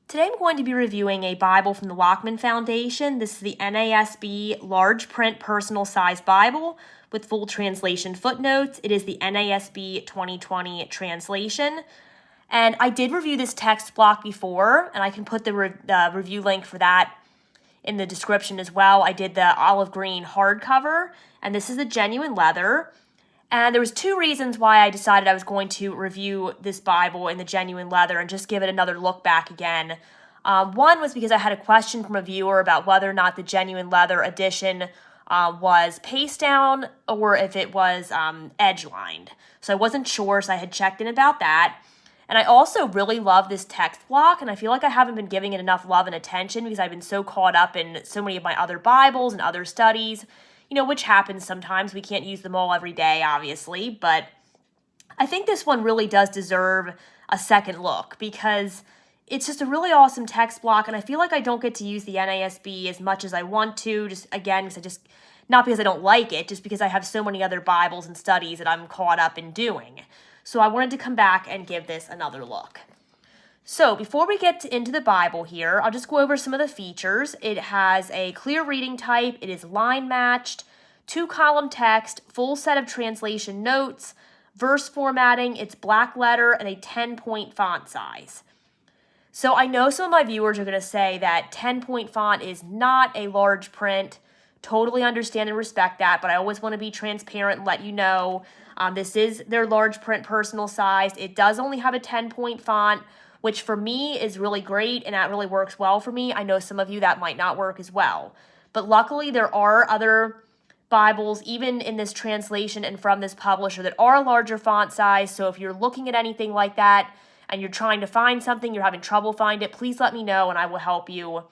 Today I'm going to be reviewing a Bible from the Lockman Foundation. This is the NASB Large Print Personal Size Bible with full translation footnotes. It is the NASB 2020 translation. And I did review this text block before, and I can put the review link for that in the description as well. I did the olive green hardcover, and this is the genuine leather. And there was two reasons why I decided I was going to review this Bible in the genuine leather and just give it another look back again. One was because I had a question from a viewer about whether or not the genuine leather edition was paste down or if it was edge lined. So I wasn't sure, so I had checked in about that. And I also really love this text block, and I feel like I haven't been giving it enough love and attention because I've been so caught up in so many of my other Bibles and other studies, which happens sometimes. We can't use them all every day, obviously, but I think this one really does deserve a second look because it's just a really awesome text block, and I feel like I don't get to use the NASB as much as I want to, just again, because not because I don't like it, just because I have so many other Bibles and studies that I'm caught up in doing. So I wanted to come back and give this another look. So before we get into the Bible here, I'll just go over some of the features. It has a clear reading type, it is line matched, 2-column text, full set of translation notes, verse formatting, it's black letter, and a 10-point font size. So I know some of my viewers are going to say that 10-point font is not a large print. Totally understand and respect that, but I always want to be transparent and let you know this is their large print personal size. It does only have a 10-point font, which for me is really great, and that really works well for me. I know some of you that might not work as well. But luckily, there are other Bibles, even in this translation and from this publisher, that are a larger font size. So if you're looking at anything like that and you're trying to find something, you're having trouble find it, please let me know and I will help you.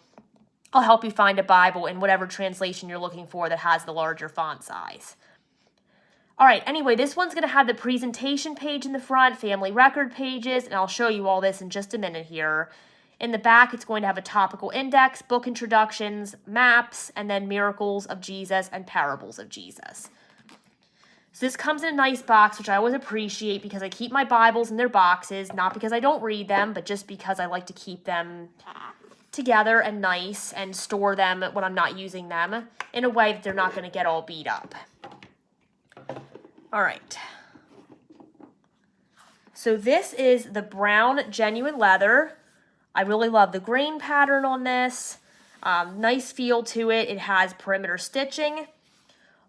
I'll help you find a Bible in whatever translation you're looking for that has the larger font size. All right, anyway, this one's going to have the presentation page in the front, family record pages, and I'll show you all this in just a minute here. In the back, it's going to have a topical index, book introductions, maps, and then miracles of Jesus and parables of Jesus. So this comes in a nice box, which I always appreciate because I keep my Bibles in their boxes, not because I don't read them, but just because I like to keep them together and nice and store them when I'm not using them in a way that they're not going to get all beat up. All right. So this is the brown genuine leather. I really love the grain pattern on this. Nice feel to it. It has perimeter stitching.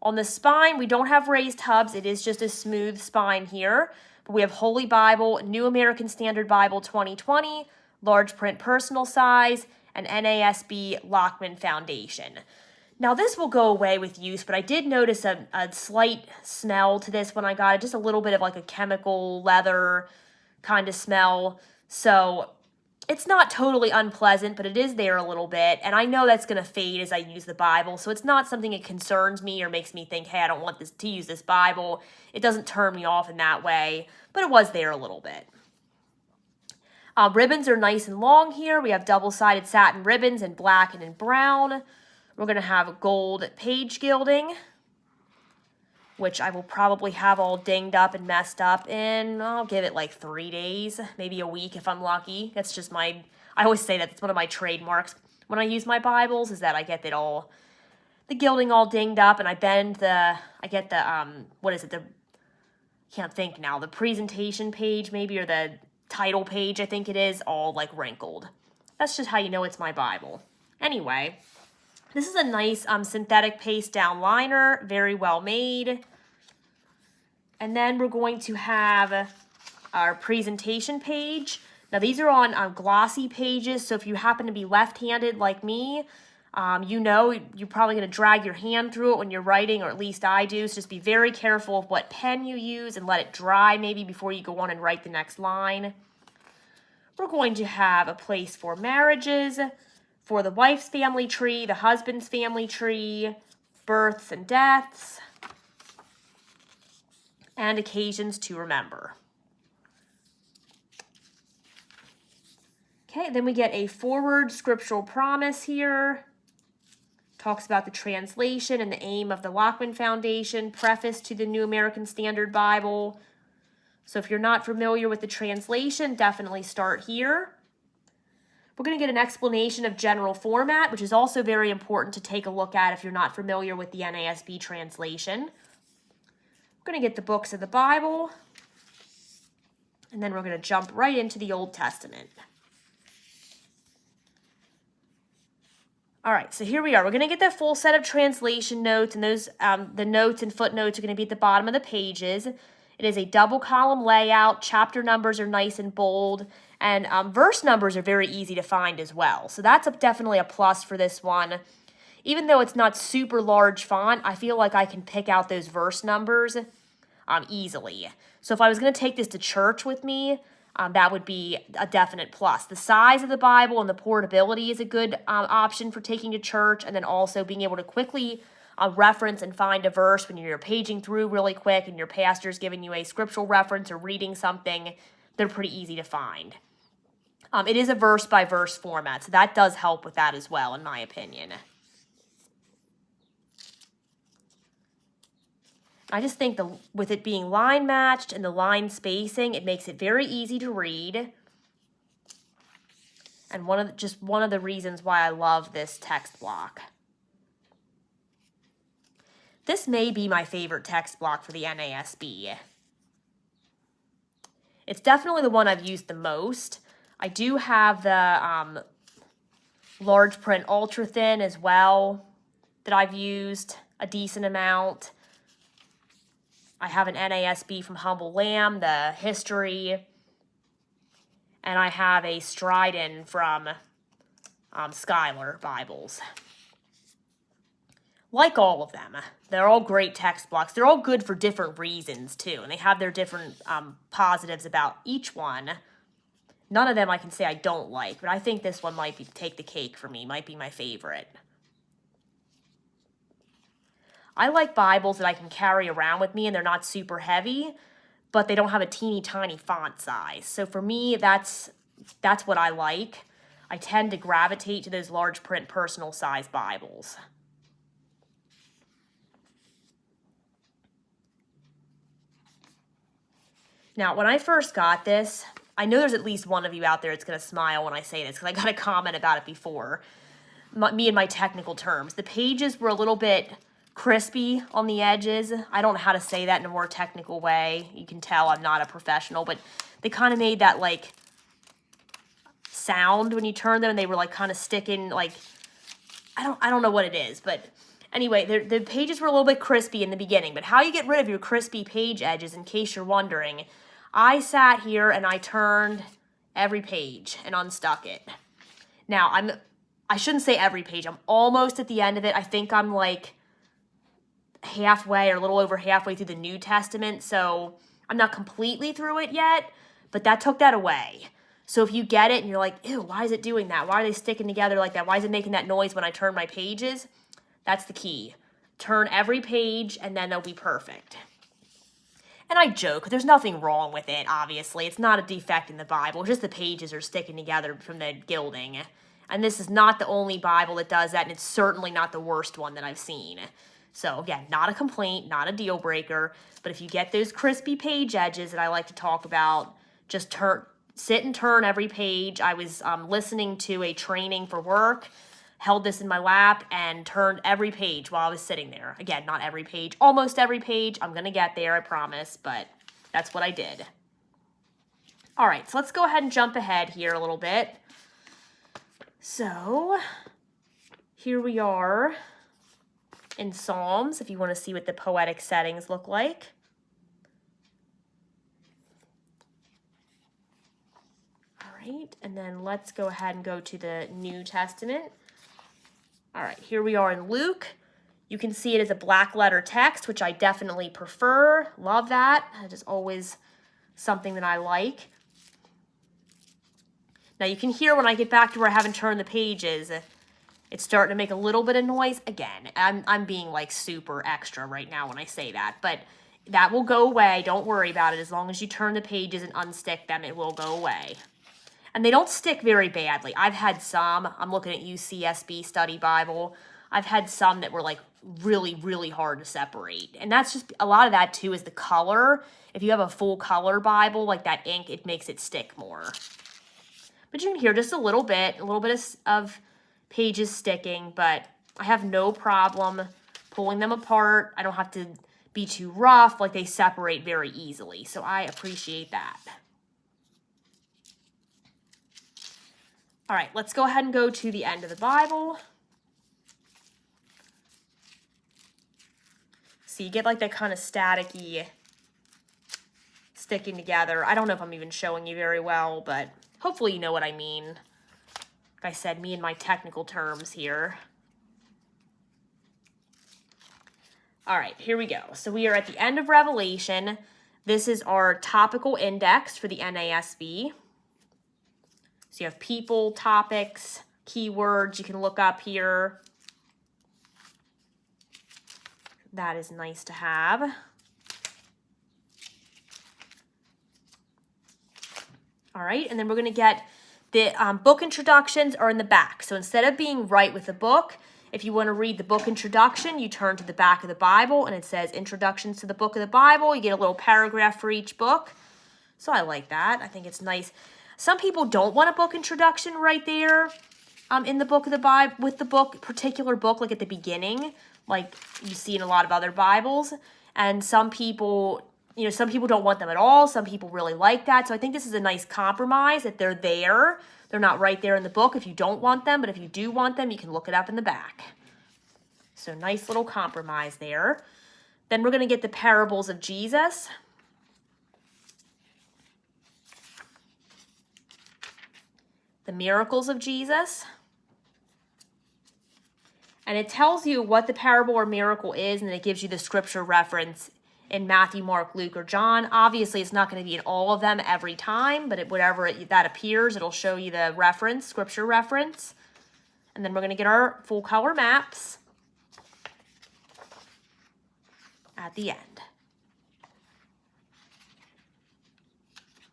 On the spine, we don't have raised hubs. It is just a smooth spine here. But we have Holy Bible, New American Standard Bible 2020, large print personal size, and NASB Lockman Foundation. Now, this will go away with use, but I did notice a slight smell to this when I got it, just a little bit of like a chemical leather kind of smell. So it's not totally unpleasant, but it is there a little bit, and I know that's going to fade as I use the Bible, so it's not something that concerns me or makes me think, hey, I don't want to use this Bible. It doesn't turn me off in that way, but it was there a little bit. Ribbons are nice and long here. We have double-sided satin ribbons in black and in brown. We're going to have gold page gilding, which I will probably have all dinged up and messed up in, I'll give it like 3 days, maybe a week if I'm lucky. That's just I always say that it's one of my trademarks when I use my Bibles, is that I get the gilding all dinged up, and I get the can't think now, the presentation page maybe, or the title page, I think it is, all like wrinkled. That's just how you know it's my Bible. Anyway, this is a nice synthetic paste down liner, very well made. And then we're going to have our presentation page. Now these are on glossy pages, so if you happen to be left-handed like me, you're probably going to drag your hand through it when you're writing, or at least I do, so just be very careful of what pen you use and let it dry maybe before you go on and write the next line. We're going to have a place for marriages, for the wife's family tree, the husband's family tree, births and deaths, and occasions to remember. Okay, then we get a forward scriptural promise here. Talks about the translation and the aim of the Lockman Foundation, preface to the New American Standard Bible. So if you're not familiar with the translation, definitely start here. We're going to get an explanation of general format, which is also very important to take a look at if you're not familiar with the NASB translation. We're going to get the books of the Bible, and then we're going to jump right into the Old Testament. All right, so here we are. We're going to get the full set of translation notes, and those the notes and footnotes are going to be at the bottom of the pages. It is a double column layout. Chapter numbers are nice and bold, and verse numbers are very easy to find as well. So that's definitely a plus for this one. Even though it's not super large font, I feel like I can pick out those verse numbers easily. So if I was going to take this to church with me, that would be a definite plus. The size of the Bible and the portability is a good option for taking to church, and then also being able to quickly reference and find a verse when you're paging through really quick and your pastor's giving you a scriptural reference or reading something. They're pretty easy to find. It is a verse-by-verse format, so that does help with that as well, in my opinion. I just think with it being line matched and the line spacing, it makes it very easy to read. And one of the reasons why I love this text block. This may be my favorite text block for the NASB. It's definitely the one I've used the most. I do have the large print ultra thin as well that I've used a decent amount. I have an NASB from Humble Lamb, the History, and I have a Stridon from Schuyler Bibles. Like all of them, they're all great text blocks. They're all good for different reasons, too, and they have their different positives about each one. None of them I can say I don't like, but I think this one might take the cake for me, might be my favorite. I like Bibles that I can carry around with me and they're not super heavy, but they don't have a teeny tiny font size. So for me, that's what I like. I tend to gravitate to those large print personal size Bibles. Now, when I first got this, I know there's at least one of you out there that's going to smile when I say this because I got a comment about it before. Me and my technical terms. The pages were a little bit crispy on the edges. I don't know how to say that in a more technical way. You can tell I'm not a professional, but they kind of made that like sound when you turn them, and they were like kind of sticking, like I don't know what it is, but anyway, the pages were a little bit crispy in the beginning. But how you get rid of your crispy page edges, in case you're wondering, I sat here and I turned every page and unstuck it. Now I shouldn't say every page. I'm almost at the end of it. I think I'm like halfway or a little over halfway through the New Testament, so I'm not completely through it yet, but that took that away. So if you get it and you're like, ew, why is it doing that? Why are they sticking together like that? Why is it making that noise when I turn my pages? That's the key. Turn every page and then they'll be perfect. And I joke, there's nothing wrong with it, obviously. It's not a defect in the Bible. It's just the pages are sticking together from the gilding. And this is not the only Bible that does that, and it's certainly not the worst one that I've seen. So again, not a complaint, not a deal breaker, but if you get those crispy page edges that I like to talk about, just sit and turn every page. I was listening to a training for work, held this in my lap, and turned every page while I was sitting there. Again, not every page, almost every page. I'm going to get there, I promise, but that's what I did. All right, so let's go ahead and jump ahead here a little bit. So here we are in Psalms, if you want to see what the poetic settings look like. All right, and then let's go ahead and go to the New Testament. All right, here we are in Luke. You can see it as a black letter text, which I definitely prefer. Love that. That is always something that I like. Now you can hear when I get back to where I haven't turned the pages, it's starting to make a little bit of noise. Again, I'm being like super extra right now when I say that, but that will go away. Don't worry about it. As long as you turn the pages and unstick them, it will go away. And they don't stick very badly. I've had some. I'm looking at UCSB Study Bible. I've had some that were like really, really hard to separate. And that's just, a lot of that too is the color. If you have a full color Bible, like that ink, it makes it stick more. But you can hear just a little bit of pages sticking, but I have no problem pulling them apart. I don't have to be too rough, like they separate very easily. So I appreciate that. All right, let's go ahead and go to the end of the Bible. So you get like that kind of staticky sticking together. I don't know if I'm even showing you very well, but hopefully you know what I mean. Like I said, me and my technical terms here. All right, here we go. So we are at the end of Revelation. This is our topical index for the NASB. So you have people, topics, keywords you can look up here. That is nice to have. All right, and then we're going to get the book introductions are in the back. So instead of being right with the book, if you want to read the book introduction, you turn to the back of the Bible, and it says Introductions to the Book of the Bible. You get a little paragraph for each book. So I like that. I think it's nice. Some people don't want a book introduction right there in the book of the Bible, with the particular book, like at the beginning, like you see in a lot of other Bibles. And some people, some people don't want them at all. Some people really like that. So I think this is a nice compromise that they're there. They're not right there in the book if you don't want them, but if you do want them, you can look it up in the back. So nice little compromise there. Then we're going to get the parables of Jesus. The miracles of Jesus. And it tells you what the parable or miracle is, and then it gives you the scripture reference in Matthew, Mark, Luke, or John. Obviously, it's not going to be in all of them every time, but whatever that appears, it'll show you the reference, scripture reference. And then we're going to get our full color maps at the end.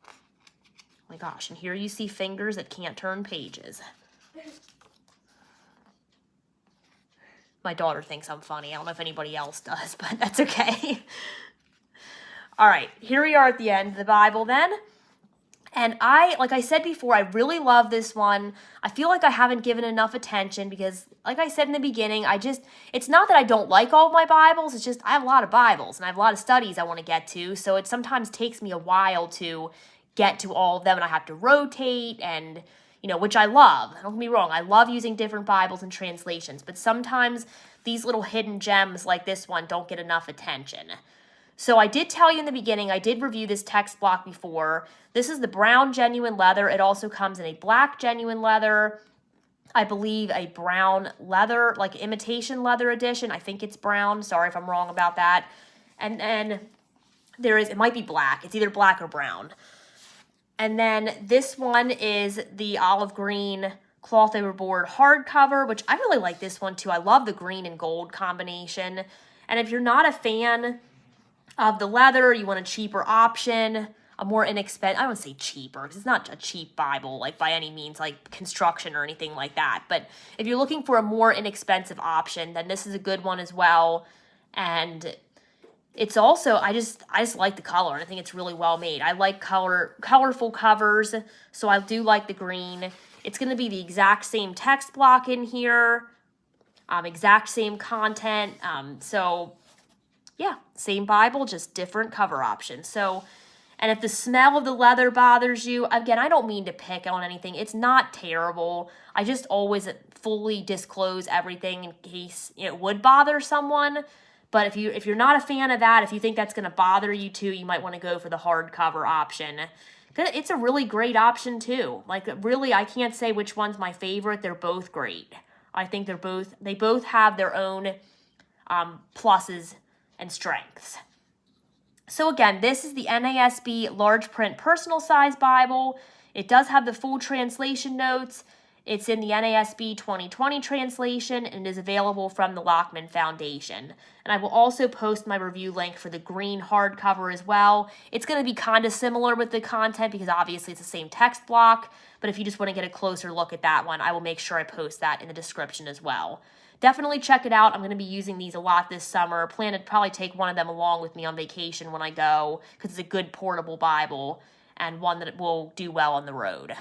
Oh my gosh, and here you see fingers that can't turn pages. My daughter thinks I'm funny. I don't know if anybody else does, but that's okay. All right, here we are at the end of the Bible then. And like I said before, I really love this one. I feel like I haven't given enough attention because, like I said in the beginning, it's not that I don't like all of my Bibles. It's just I have a lot of Bibles and I have a lot of studies I want to get to. So it sometimes takes me a while to get to all of them, and I have to rotate and, which I love. Don't get me wrong. I love using different Bibles and translations, but sometimes these little hidden gems like this one don't get enough attention. So I did tell you in the beginning, I did review this text block before. This is the brown genuine leather. It also comes in a black genuine leather. I believe a brown leather, like imitation leather edition. I think it's brown. Sorry if I'm wrong about that. And then it might be black. It's either black or brown. And then this one is the olive green cloth overboard hardcover, which I really like this one too. I love the green and gold combination. And if you're not a fan of the leather, you want a cheaper option, a more inexpensive, I don't say cheaper, because it's not a cheap Bible, like by any means, like construction or anything like that. But if you're looking for a more inexpensive option, then this is a good one as well. And it's also, I just like the color. I think it's really well made. I like colorful covers, so I do like the green. It's going to be the exact same text block in here, exact same content. So yeah, same Bible, just different cover options. So, and if the smell of the leather bothers you, again, I don't mean to pick on anything. It's not terrible. I just always fully disclose everything in case it would bother someone. But if you're not a fan of that, if you think that's going to bother you too, you might want to go for the hardcover option. It's a really great option too. Like really, I can't say which one's my favorite. They're both great. I think they both have their own pluses and strengths. So again, this is the NASB large print personal size Bible. It does have the full translation notes. It's in the NASB 2020 translation and is available from the Lockman Foundation. And I will also post my review link for the green hardcover as well. It's going to be kind of similar with the content because obviously it's the same text block, but if you just want to get a closer look at that one, I will make sure I post that in the description as well. Definitely check it out. I'm going to be using these a lot this summer. Plan to probably take one of them along with me on vacation when I go because it's a good portable Bible and one that will do well on the road.